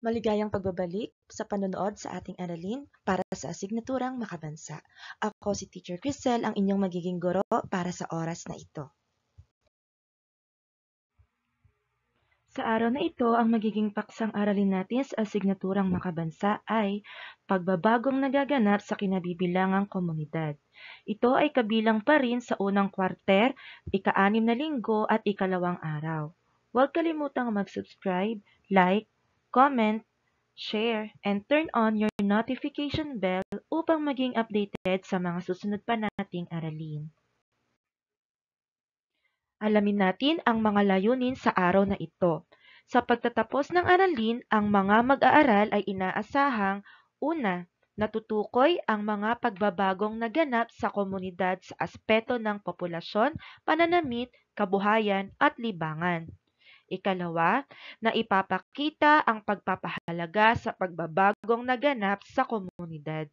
Maligayang pagbabalik sa panonood sa ating aralin para sa asignaturang makabansa. Ako si Teacher Crisel, ang inyong magiging guro para sa oras na ito. Sa araw na ito, ang magiging paksang aralin natin sa asignaturang makabansa ay pagbabagong nagaganap sa kinabibilangang komunidad. Ito ay kabilang pa rin sa unang kwarter, ika-6 na linggo at ikalawang araw. Huwag kalimutang mag-subscribe, like, comment, share, and turn on your notification bell upang maging updated sa mga susunod pa nating aralin. Alamin natin ang mga layunin sa araw na ito. Sa pagtatapos ng aralin, ang mga mag-aaral ay inaasahang una, natutukoy ang mga pagbabagong naganap sa komunidad sa aspeto ng populasyon, pananamit, kabuhayan at libangan. Ikalawa, na ipapakita ang pagpapahalaga sa pagbabagong naganap sa komunidad.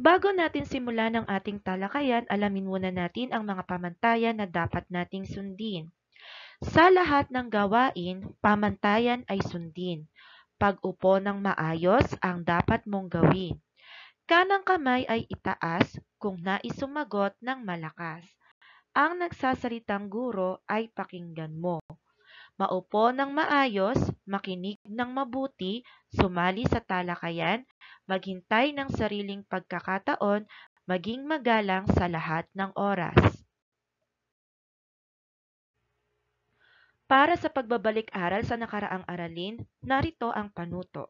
Bago natin simulan ang ating talakayan, alamin muna natin ang mga pamantayan na dapat nating sundin. Sa lahat ng gawain, pamantayan ay sundin. Pag-upo ng maayos ang dapat mong gawin. Kanang kamay ay itaas kung nais sumagot ng malakas. Ang nagsasalitang guro ay pakinggan mo. Maupo ng maayos, makinig ng mabuti, sumali sa talakayan, maghintay ng sariling pagkakataon, maging magalang sa lahat ng oras. Para sa pagbabalik-aral sa nakaraang aralin, narito ang panuto.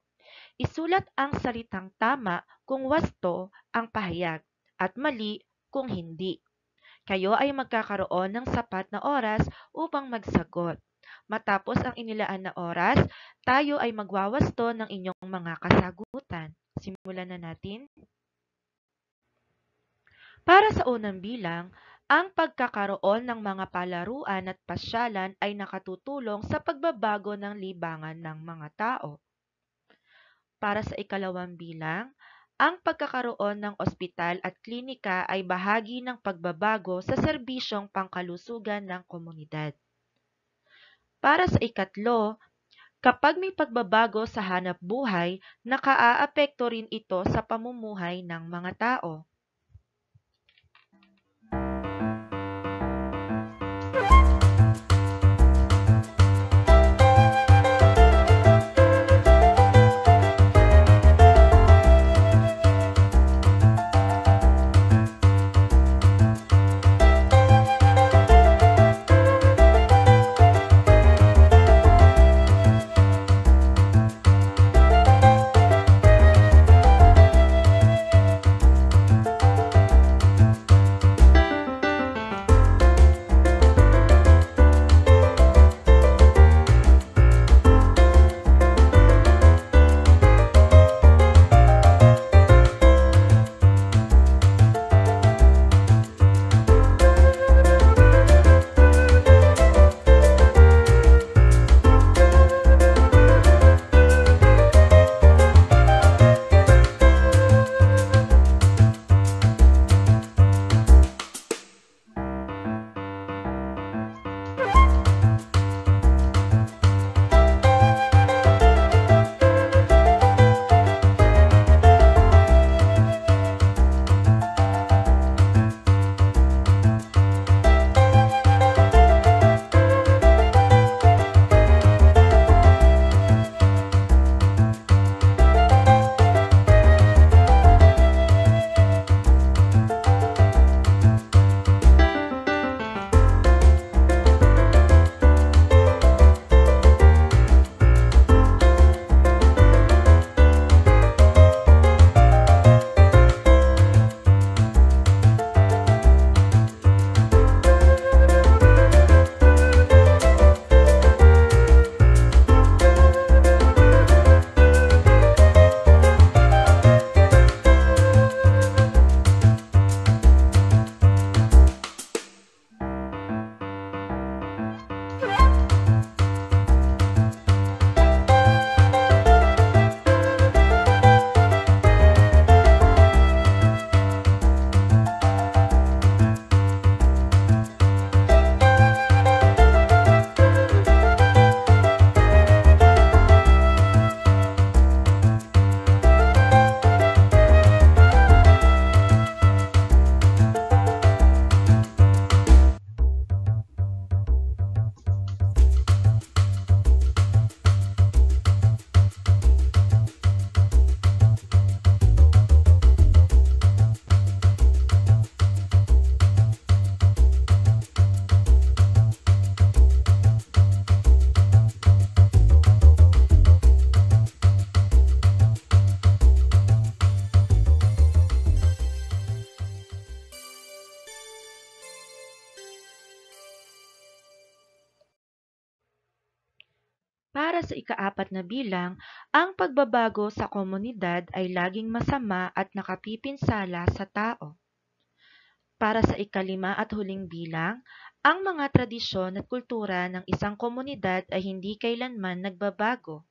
Isulat ang salitang tama kung wasto ang pahayag at mali kung hindi. Kayo ay magkakaroon ng sapat na oras upang magsagot. Matapos ang inilaan na oras, tayo ay magwawasto ng inyong mga kasagutan. Simulan na natin. Para sa unang bilang, ang pagkakaroon ng mga palaruan at pasyalan ay nakatutulong sa pagbabago ng libangan ng mga tao. Para sa ikalawang bilang, ang pagkakaroon ng ospital at klinika ay bahagi ng pagbabago sa serbisyong pangkalusugan ng komunidad. Para sa ikatlo, kapag may pagbabago sa hanap buhay, nakaaapekto rin ito sa pamumuhay ng mga tao. Para sa ikaapat na bilang, ang pagbabago sa komunidad ay laging masama at nakapipinsala sa tao. Para sa ikalima at huling bilang, ang mga tradisyon at kultura ng isang komunidad ay hindi kailanman nagbabago.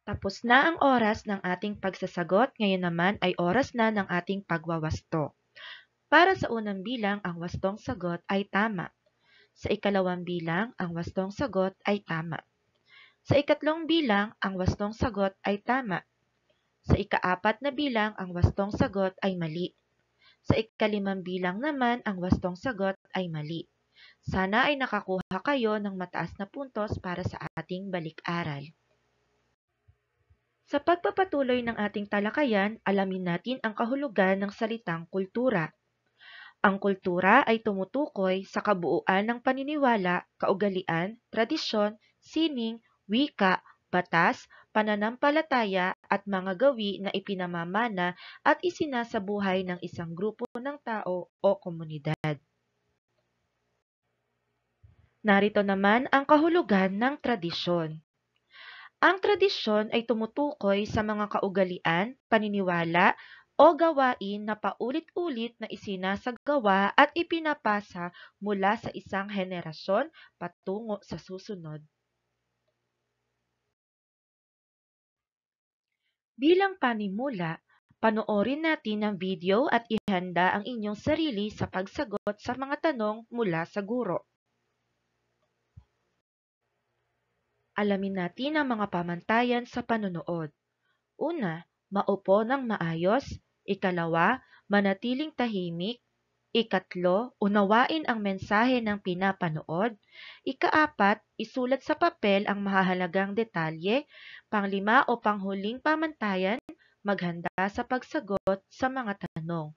Tapos na ang oras ng ating pagsasagot, ngayon naman ay oras na ng ating pagwawasto. Para sa unang bilang, ang wastong sagot ay tama. Sa ikalawang bilang, ang wastong sagot ay tama. Sa ikatlong bilang, ang wastong sagot ay tama. Sa ikaapat na bilang, ang wastong sagot ay mali. Sa ikalimang bilang naman, ang wastong sagot ay mali. Sana ay nakakuha kayo ng mataas na puntos para sa ating balik-aral. Sa pagpapatuloy ng ating talakayan, alamin natin ang kahulugan ng salitang kultura. Ang kultura ay tumutukoy sa kabuuan ng paniniwala, kaugalian, tradisyon, sining, wika, batas, pananampalataya at mga gawi na ipinamamana at isinasabuhay ng isang grupo ng tao o komunidad. Narito naman ang kahulugan ng tradisyon. Ang tradisyon ay tumutukoy sa mga kaugalian, paniniwala, o gawain na paulit-ulit na isinasagawa at ipinapasa mula sa isang henerasyon patungo sa susunod. Bilang panimula, panoorin natin ang video at ihanda ang inyong sarili sa pagsagot sa mga tanong mula sa guro. Alamin natin ang mga pamantayan sa panonood. Una, maupo ng maayos. Ikalawa, manatiling tahimik. Ikatlo, unawain ang mensahe ng pinapanood. Ikaapat, isulat sa papel ang mahahalagang detalye. Panglima o panghuling pamantayan, maghanda sa pagsagot sa mga tanong.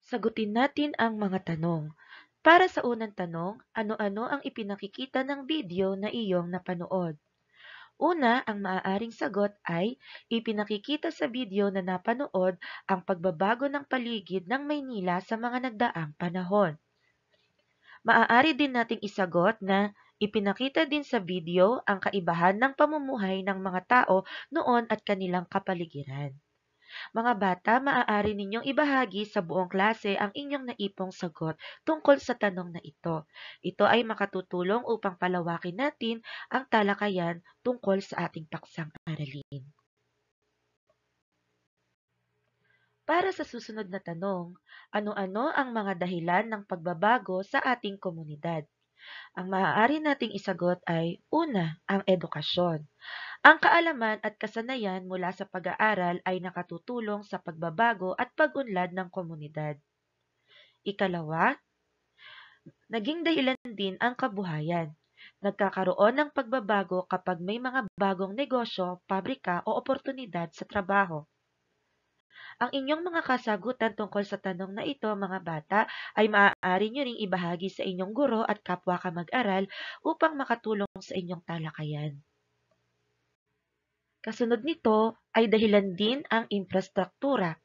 Sagutin natin ang mga tanong. Para sa unang tanong, ano-ano ang ipinakikita ng video na iyong napanood? Una, ang maaaring sagot ay ipinakikita sa video na napanood ang pagbabago ng paligid ng Maynila sa mga nagdaang panahon. Maaari din nating isagot na ipinakita din sa video ang kaibahan ng pamumuhay ng mga tao noon at kanilang kapaligiran. Mga bata, maaari ninyong ibahagi sa buong klase ang inyong naipong sagot tungkol sa tanong na ito. Ito ay makatutulong upang palawakin natin ang talakayan tungkol sa ating paksang aralin. Para sa susunod na tanong, ano-ano ang mga dahilan ng pagbabago sa ating komunidad? Ang maaari nating isagot ay una, ang edukasyon. Ang kaalaman at kasanayan mula sa pag-aaral ay nakatutulong sa pagbabago at pag-unlad ng komunidad. Ikalawa, naging dahilan din ang kabuhayan. Nagkakaroon ng pagbabago kapag may mga bagong negosyo, pabrika o oportunidad sa trabaho. Ang inyong mga kasagutan tungkol sa tanong na ito, mga bata, ay maaari nyo ring ibahagi sa inyong guro at kapwa kamag-aral upang makatulong sa inyong talakayan. Kasunod nito ay dahilan din ang infrastruktura.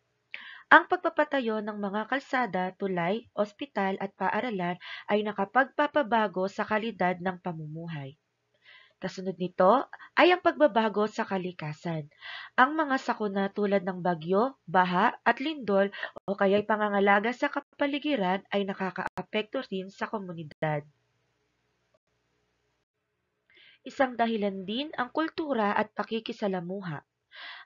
Ang pagpapatayo ng mga kalsada, tulay, ospital at paaralan ay nakapagpapabago sa kalidad ng pamumuhay. Kasunod nito ay ang pagbabago sa kalikasan. Ang mga sakuna tulad ng bagyo, baha at lindol o kaya'y pangangalaga sa kapaligiran ay nakakaapekto rin sa komunidad. Isang dahilan din ang kultura at pakikisalamuha.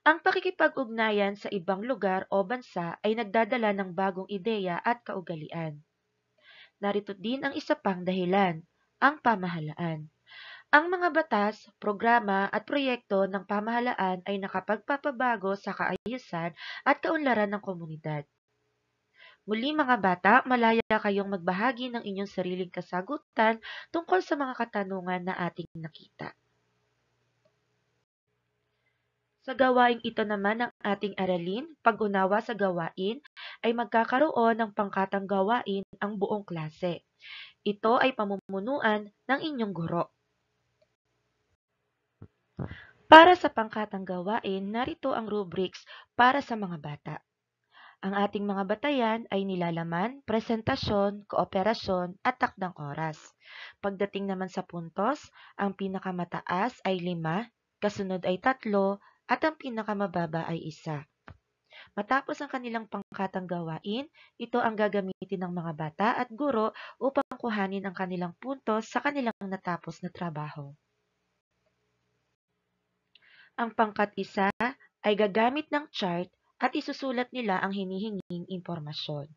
Ang pakikipag-ugnayan sa ibang lugar o bansa ay nagdadala ng bagong ideya at kaugalian. Narito din ang isa pang dahilan, ang pamahalaan. Ang mga batas, programa at proyekto ng pamahalaan ay nakapagpapabago sa kaayusan at kaunlaran ng komunidad. Muli mga bata, malaya kayong magbahagi ng inyong sariling kasagutan tungkol sa mga katanungan na ating nakita. Sa gawaing ito naman ng ating aralin, pag-unawa sa gawain, ay magkakaroon ng pangkatang gawain ang buong klase. Ito ay pamumunuan ng inyong guro. Para sa pangkatang gawain, narito ang rubrics para sa mga bata. Ang ating mga batayan ay nilalaman, presentasyon, kooperasyon at takdang oras. Pagdating naman sa puntos, ang pinakamataas ay 5, kasunod ay 3, at ang pinakamababa ay 1. Matapos ang kanilang pangkatang gawain, ito ang gagamitin ng mga bata at guro upang kuhanin ang kanilang puntos sa kanilang natapos na trabaho. Ang pangkat 1 ay gagamit ng chart at isusulat nila ang hinihinging impormasyon.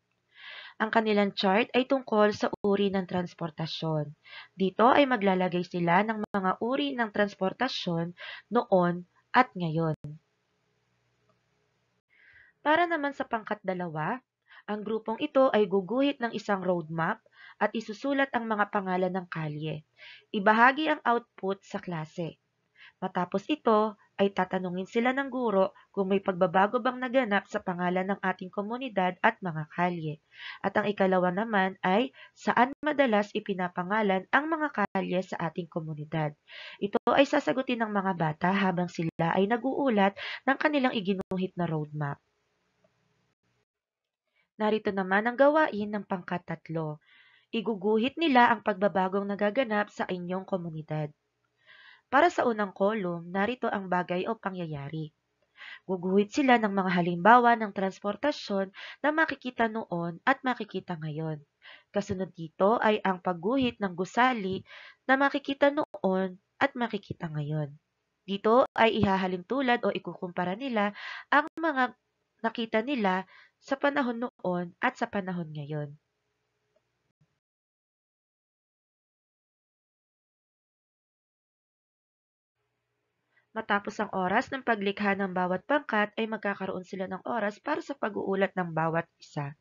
Ang kanilang chart ay tungkol sa uri ng transportasyon. Dito ay maglalagay sila ng mga uri ng transportasyon noon at ngayon. Para naman sa pangkat 2, ang grupong ito ay guguhit ng isang roadmap at isusulat ang mga pangalan ng kalye. Ibahagi ang output sa klase. Matapos ito, ay tatanungin sila ng guro kung may pagbabago bang naganap sa pangalan ng ating komunidad at mga kalye. At ang ikalawa naman ay saan madalas ipinapangalan ang mga kalye sa ating komunidad. Ito ay sasagutin ng mga bata habang sila ay nag-uulat ng kanilang iginuhit na roadmap. Narito naman ang gawain ng pangkat 3. Iguguhit nila ang pagbabagong nagaganap sa inyong komunidad. Para sa unang kolum, narito ang bagay o pangyayari. Guguhit sila ng mga halimbawa ng transportasyon na makikita noon at makikita ngayon. Kasunod dito ay ang pagguhit ng gusali na makikita noon at makikita ngayon. Dito ay ihahalin tulad o ikukumpara nila ang mga nakita nila sa panahon noon at sa panahon ngayon. Matapos ang oras ng paglikha ng bawat pangkat ay magkakaroon sila ng oras para sa pag-uulat ng bawat isa.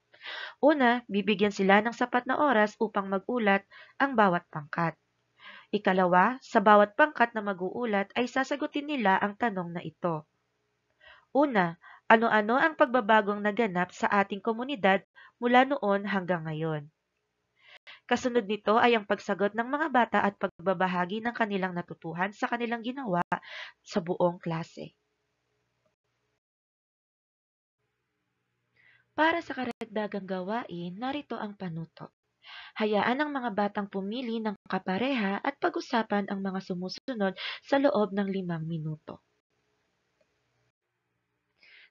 Una, bibigyan sila ng sapat na oras upang mag-ulat ang bawat pangkat. Ikalawa, sa bawat pangkat na mag-uulat ay sasagutin nila ang tanong na ito. Una, ano-ano ang pagbabagong naganap sa ating komunidad mula noon hanggang ngayon. Kasunod nito ay ang pagsagot ng mga bata at pagbabahagi ng kanilang natutuhan sa kanilang ginawa sa buong klase. Para sa karagdagang gawain, narito ang panuto. Hayaan ang mga batang pumili ng kapareha at pag-usapan ang mga sumusunod sa loob ng 5 minuto.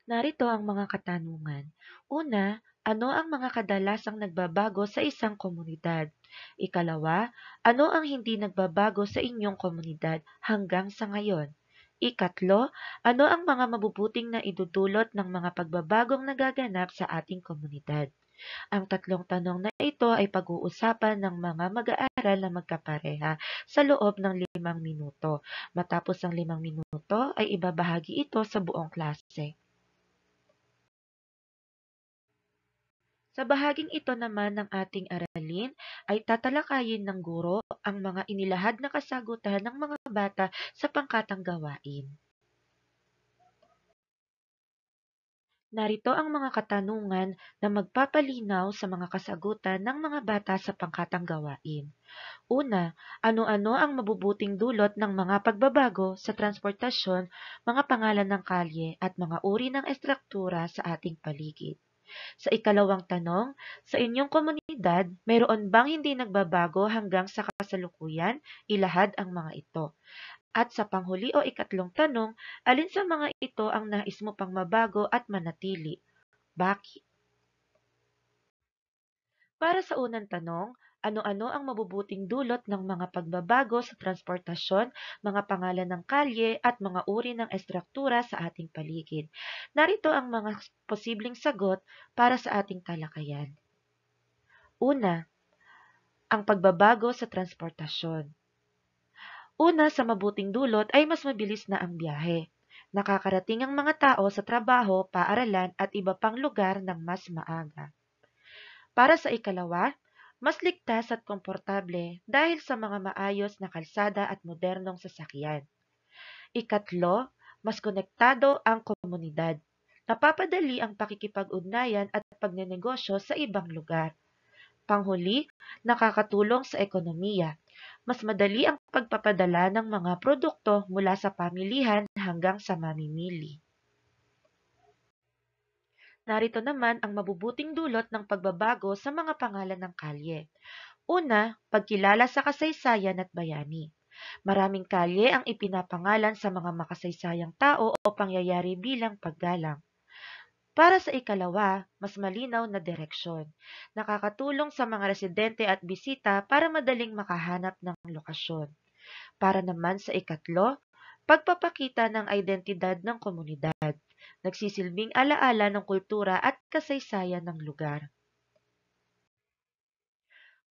Narito ang mga katanungan. Una, ano ang mga kadalasang nagbabago sa isang komunidad? Ikalawa, ano ang hindi nagbabago sa inyong komunidad hanggang sa ngayon? Ikatlo, ano ang mga mabubuting na idudulot ng mga pagbabagong nagaganap sa ating komunidad? Ang tatlong tanong na ito ay pag-uusapan ng mga mag-aaral na magkapareha sa loob ng 5 minuto. Matapos ang 5 minuto ay ibabahagi ito sa buong klase. Sa bahaging ito naman ng ating aralin ay tatalakayin ng guro ang mga inilahad na kasagutan ng mga bata sa pangkatang gawain. Narito ang mga katanungan na magpapalinaw sa mga kasagutan ng mga bata sa pangkatang gawain. Una, ano-ano ang mabubuting dulot ng mga pagbabago sa transportasyon, mga pangalan ng kalye at mga uri ng estruktura sa ating paligid? Sa ikalawang tanong, sa inyong komunidad, mayroon bang hindi nagbabago hanggang sa kasalukuyan? Ilahad ang mga ito. At sa panghuli o ikatlong tanong, alin sa mga ito ang nais mo pang mabago at manatili? Bakit? Para sa unang tanong, ano-ano ang mabubuting dulot ng mga pagbabago sa transportasyon, mga pangalan ng kalye at mga uri ng estruktura sa ating paligid? Narito ang mga posibleng sagot para sa ating talakayan. Una, ang pagbabago sa transportasyon. Una sa mabuting dulot ay mas mabilis na ang biyahe. Nakakarating ang mga tao sa trabaho, paaralan at iba pang lugar ng mas maaga. Para sa ikalawa, mas ligtas at komportable dahil sa mga maayos na kalsada at modernong sasakyan. Ikatlo, mas konektado ang komunidad. Napapadali ang pakikipag-ugnayan at pagnenegosyo sa ibang lugar. Panghuli, nakakatulong sa ekonomiya. Mas madali ang pagpapadala ng mga produkto mula sa pamilihan hanggang sa mamimili. Narito naman ang mabubuting dulot ng pagbabago sa mga pangalan ng kalye. Una, pagkilala sa kasaysayan at bayani. Maraming kalye ang ipinapangalan sa mga makasaysayang tao o pangyayari bilang paggalang. Para sa ikalawa, mas malinaw na direksyon. Nakakatulong sa mga residente at bisita para madaling makahanap ng lokasyon. Para naman sa ikatlo, pagpapakita ng identidad ng komunidad. Nagsisilbing alaala ng kultura at kasaysayan ng lugar.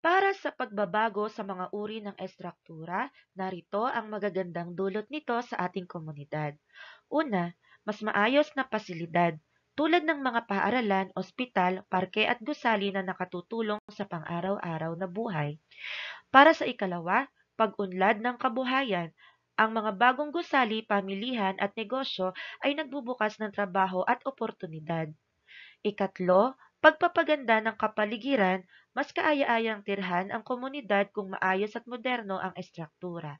Para sa pagbabago sa mga uri ng estruktura, narito ang magagandang dulot nito sa ating komunidad. Una, mas maayos na pasilidad, tulad ng mga paaralan, ospital, parke at gusali na nakatutulong sa pang-araw-araw na buhay. Para sa ikalawa, pag-unlad ng kabuhayan. Ang mga bagong gusali, pamilihan at negosyo ay nagbubukas ng trabaho at oportunidad. Ikatlo, pagpapaganda ng kapaligiran, mas kaaya-ayang tirhan ang komunidad kung maayos at moderno ang estruktura.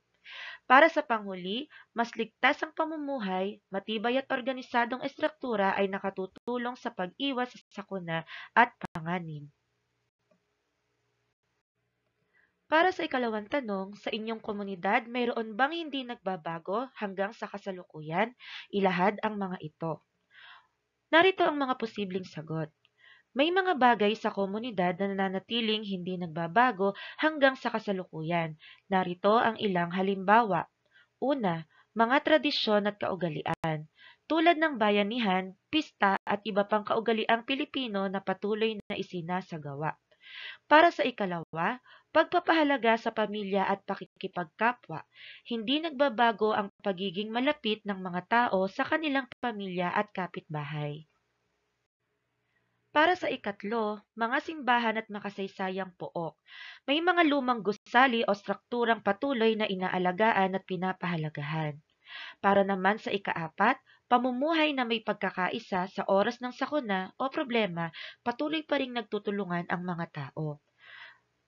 Para sa panghuli, mas ligtas ang pamumuhay, matibay at organisadong estruktura ay nakatutulong sa pag-iwas sa sakuna at panganib. Para sa ikalawang tanong, sa inyong komunidad, mayroon bang hindi nagbabago hanggang sa kasalukuyan? Ilahad ang mga ito. Narito ang mga posibleng sagot. May mga bagay sa komunidad na nananatiling hindi nagbabago hanggang sa kasalukuyan. Narito ang ilang halimbawa. Una, mga tradisyon at kaugalian. Tulad ng bayanihan, pista at iba pang kaugaliang Pilipino na patuloy na isinasagawa. Para sa ikalawa, pagpapahalaga sa pamilya at pakikipagkapwa. Hindi nagbabago ang pagiging malapit ng mga tao sa kanilang pamilya at kapitbahay. Para sa ikatlo, mga simbahan at makasaysayang pook. May mga lumang gusali o strukturang patuloy na inaalagaan at pinapahalagahan. Para naman sa ikaapat, Pamumuhay na may pagkakaisa sa oras ng sakuna o problema, patuloy pa ring nagtutulungan ang mga tao.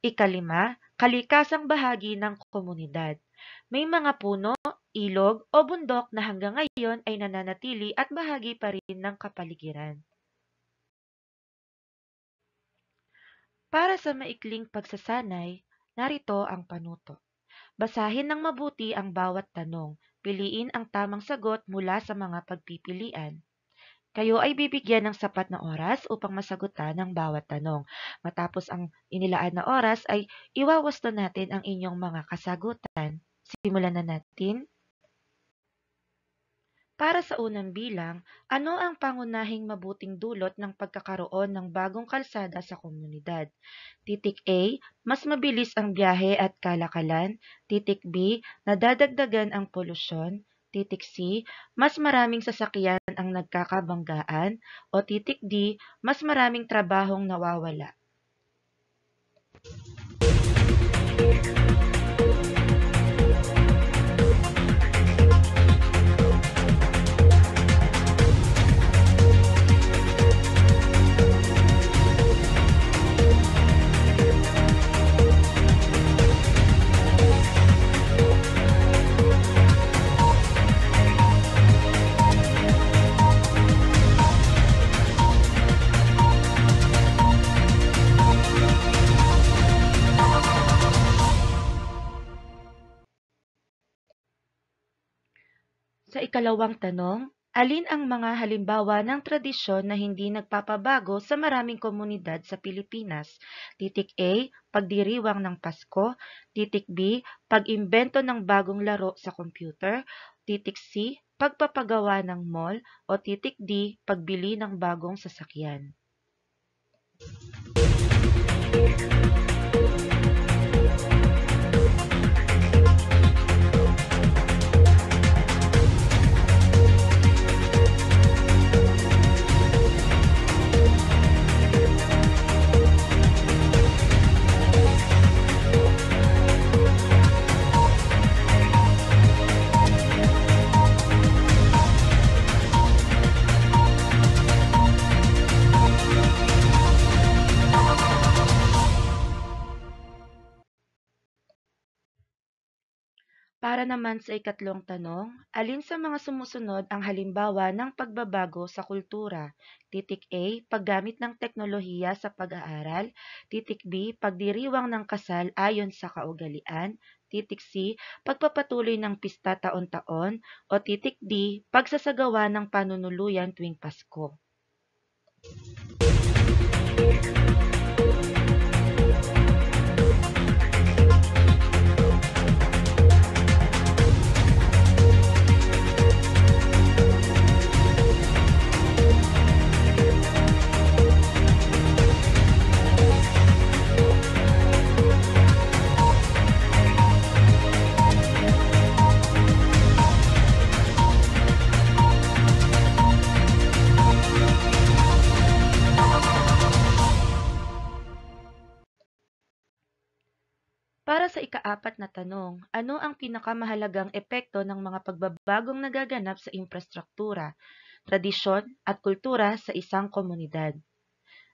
Ikalima, kalikasang bahagi ng komunidad. May mga puno, ilog o bundok na hanggang ngayon ay nananatili at bahagi pa rin ng kapaligiran. Para sa maikling pagsasanay, narito ang panuto. Basahin ng mabuti ang bawat tanong. Piliin ang tamang sagot mula sa mga pagpipilian. Kayo ay bibigyan ng sapat na oras upang masagutan ang bawat tanong. Matapos ang inilaan na oras ay iwawasto natin ang inyong mga kasagutan. Simulan na natin. Para sa unang bilang, ano ang pangunahing mabuting dulot ng pagkakaroon ng bagong kalsada sa komunidad? Titik A, mas mabilis ang biyahe at kalakalan. Titik B, nadadagdagan ang polusyon. Titik C, mas maraming sasakyan ang nagkakabanggaan. O titik D, mas maraming trabahong nawawala. Sa ikalawang tanong, alin ang mga halimbawa ng tradisyon na hindi nagpapabago sa maraming komunidad sa Pilipinas? Titik A, pagdiriwang ng Pasko. Titik B, pag-imbento ng bagong laro sa computer. Titik C, pagpapagawa ng mall. O titik D, pagbili ng bagong sasakyan. Para naman sa ikatlong tanong, alin sa mga sumusunod ang halimbawa ng pagbabago sa kultura? Titik A, paggamit ng teknolohiya sa pag-aaral. Titik B, pagdiriwang ng kasal ayon sa kaugalian. Titik C, pagpapatuloy ng pista taon-taon. O titik D, pagsasagawa ng panunuluyan tuwing Pasko. Para sa ikaapat na tanong, ano ang pinakamahalagang epekto ng mga pagbabagong nagaganap sa infrastruktura, tradisyon at kultura sa isang komunidad?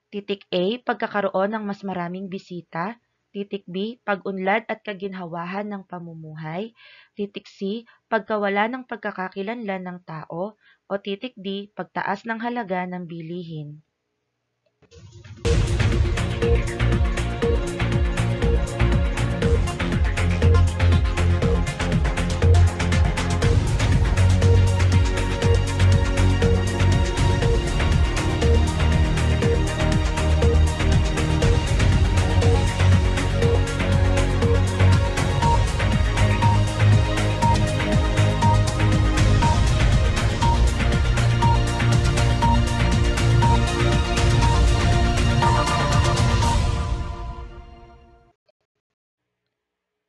Titik A, pagkakaroon ng mas maraming bisita. Titik B, pag-unlad at kaginhawahan ng pamumuhay. Titik C, pagkawala ng pagkakakilanlan ng tao. O titik D, pagtaas ng halaga ng bilihin.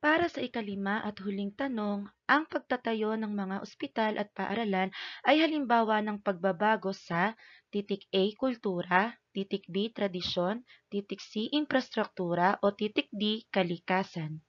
Para sa ikalima at huling tanong, ang pagtatayo ng mga ospital at paaralan ay halimbawa ng pagbabago sa titik A, kultura, titik B, tradisyon, titik C, infrastruktura o titik D, kalikasan.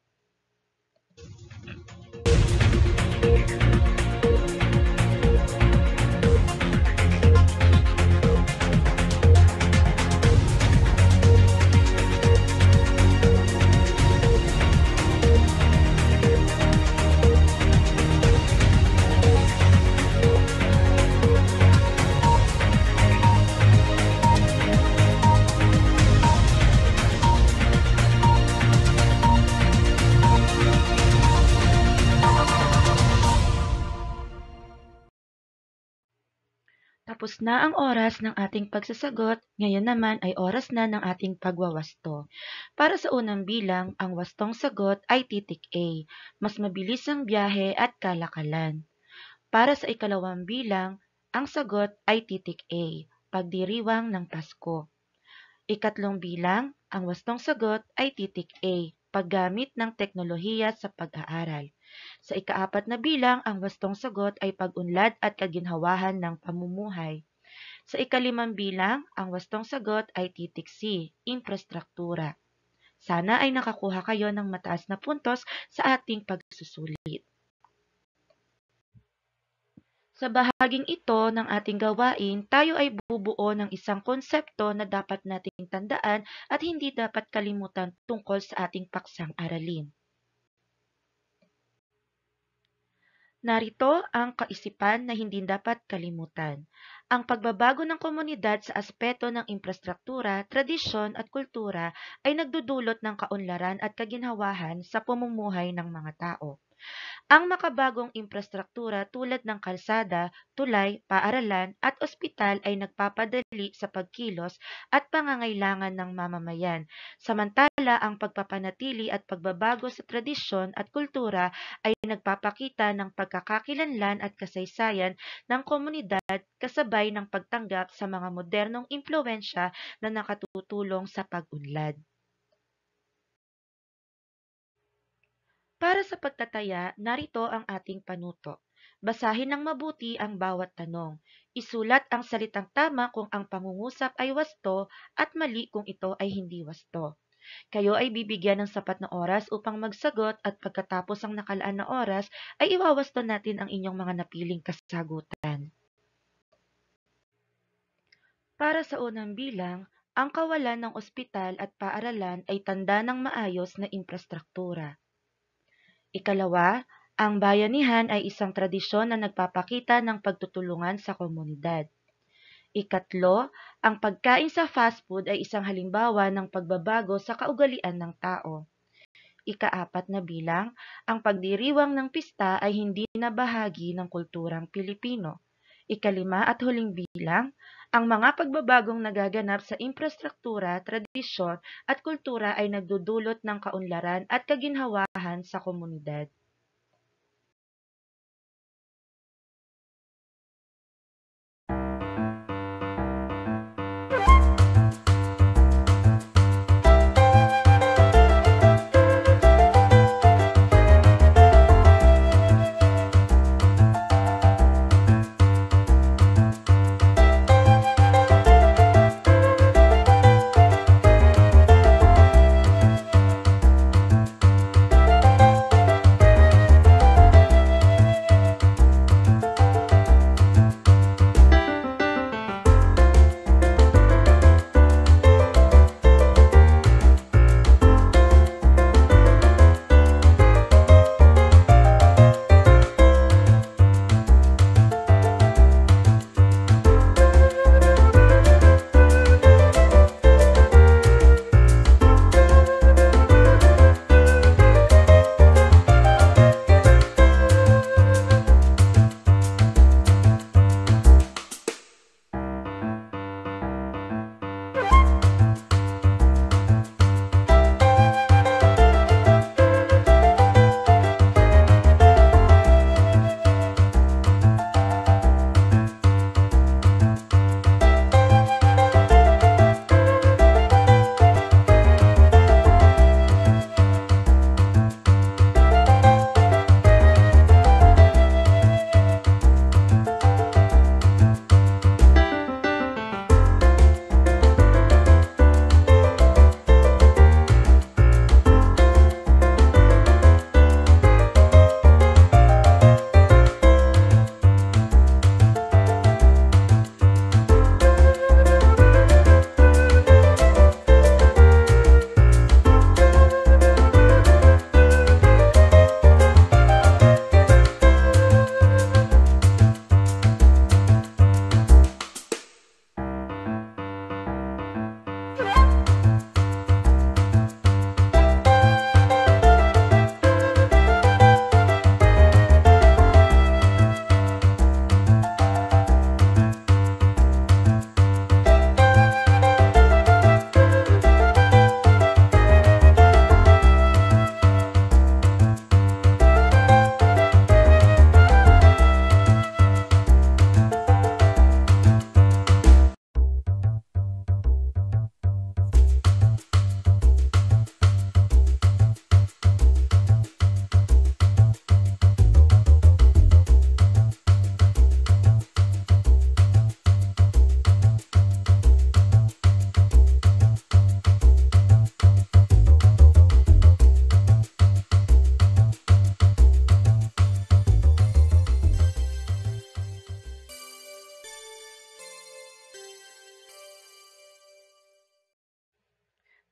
Tapos na ang oras ng ating pagsasagot, ngayon naman ay oras na ng ating pagwawasto. Para sa unang bilang, ang wastong sagot ay titik A, mas mabilis ang biyahe at kalakalan. Para sa ikalawang bilang, ang sagot ay titik A, pagdiriwang ng Pasko. Ikatlong bilang, ang wastong sagot ay titik A, paggamit ng teknolohiya sa pag-aaral. Sa ikaapat na bilang, ang wastong sagot ay pag-unlad at kaginhawahan ng pamumuhay. Sa ikalimang bilang, ang wastong sagot ay titik C, infrastruktura. Sana ay nakakuha kayo ng mataas na puntos sa ating pagsusulit. Sa bahaging ito ng ating gawain, tayo ay bubuo ng isang konsepto na dapat nating tandaan at hindi dapat kalimutan tungkol sa ating paksang aralin. Narito ang kaisipan na hindi dapat kalimutan. Ang pagbabago ng komunidad sa aspeto ng infrastruktura, tradisyon at kultura ay nagdudulot ng kaunlaran at kaginhawahan sa pamumuhay ng mga tao. Ang makabagong infrastruktura tulad ng kalsada, tulay, paaralan at ospital ay nagpapadali sa pagkilos at pangangailangan ng mamamayan. Samantala, ang pagpapanatili at pagbabago sa tradisyon at kultura ay nagpapakita ng pagkakakilanlan at kasaysayan ng komunidad kasabay ng pagtanggap sa mga modernong impluwensya na nakatutulong sa pag-unlad. Para sa pagtataya, narito ang ating panuto. Basahin ng mabuti ang bawat tanong. Isulat ang salitang tama kung ang pangungusap ay wasto at mali kung ito ay hindi wasto. Kayo ay bibigyan ng sapat na oras upang magsagot at pagkatapos ang nakalaan na oras ay iwawasto natin ang inyong mga napiling kasagutan. Para sa unang bilang, ang kawalan ng ospital at paaralan ay tanda ng maayos na infrastruktura. Ikalawa, ang bayanihan ay isang tradisyon na nagpapakita ng pagtutulungan sa komunidad. Ikatlo, ang pagkain sa fast food ay isang halimbawa ng pagbabago sa kaugalian ng tao. Ikaapat na bilang, ang pagdiriwang ng pista ay hindi na bahagi ng kulturang Pilipino. Ikalima at huling bilang, ang mga pagbabagong nagaganap sa infrastruktura, tradisyon at kultura ay nagdudulot ng kaunlaran at kaginhawahan sa komunidad.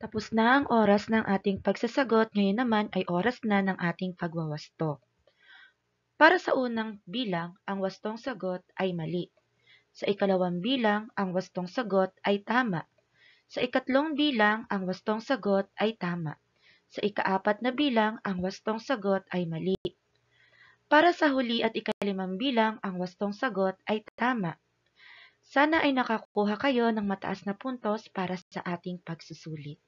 Tapos na ang oras ng ating pagsasagot, ngayon naman ay oras na ng ating pagwawasto. Para sa unang bilang, ang wastong sagot ay mali. Sa ikalawang bilang, ang wastong sagot ay tama. Sa ikatlong bilang, ang wastong sagot ay tama. Sa ikaapat na bilang, ang wastong sagot ay mali. Para sa huli at ikalimang bilang, ang wastong sagot ay tama. Sana ay nakakuha kayo ng mataas na puntos para sa ating pagsusulit.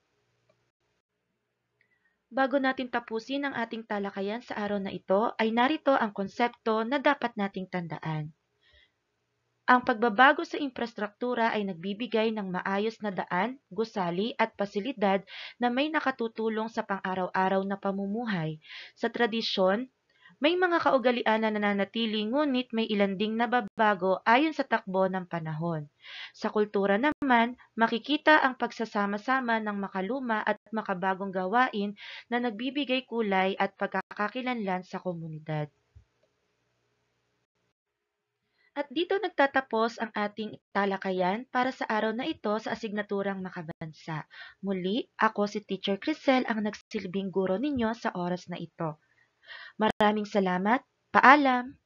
Bago natin tapusin ang ating talakayan sa araw na ito, ay narito ang konsepto na dapat nating tandaan. Ang pagbabago sa infrastruktura ay nagbibigay ng maayos na daan, gusali at pasilidad na may nakatutulong sa pang-araw-araw na pamumuhay. Sa tradisyon, may mga kaugalian na nananatili ngunit may ilan ding nababago ayon sa takbo ng panahon. Sa kultura naman, makikita ang pagsasama-sama ng makaluma at makabagong gawain na nagbibigay kulay at pagkakakilanlan sa komunidad. At dito nagtatapos ang ating talakayan para sa araw na ito sa asignaturang Makabansa. Muli, ako si Teacher Crisel ang nagsilbing guro ninyo sa oras na ito. Maraming salamat. Paalam!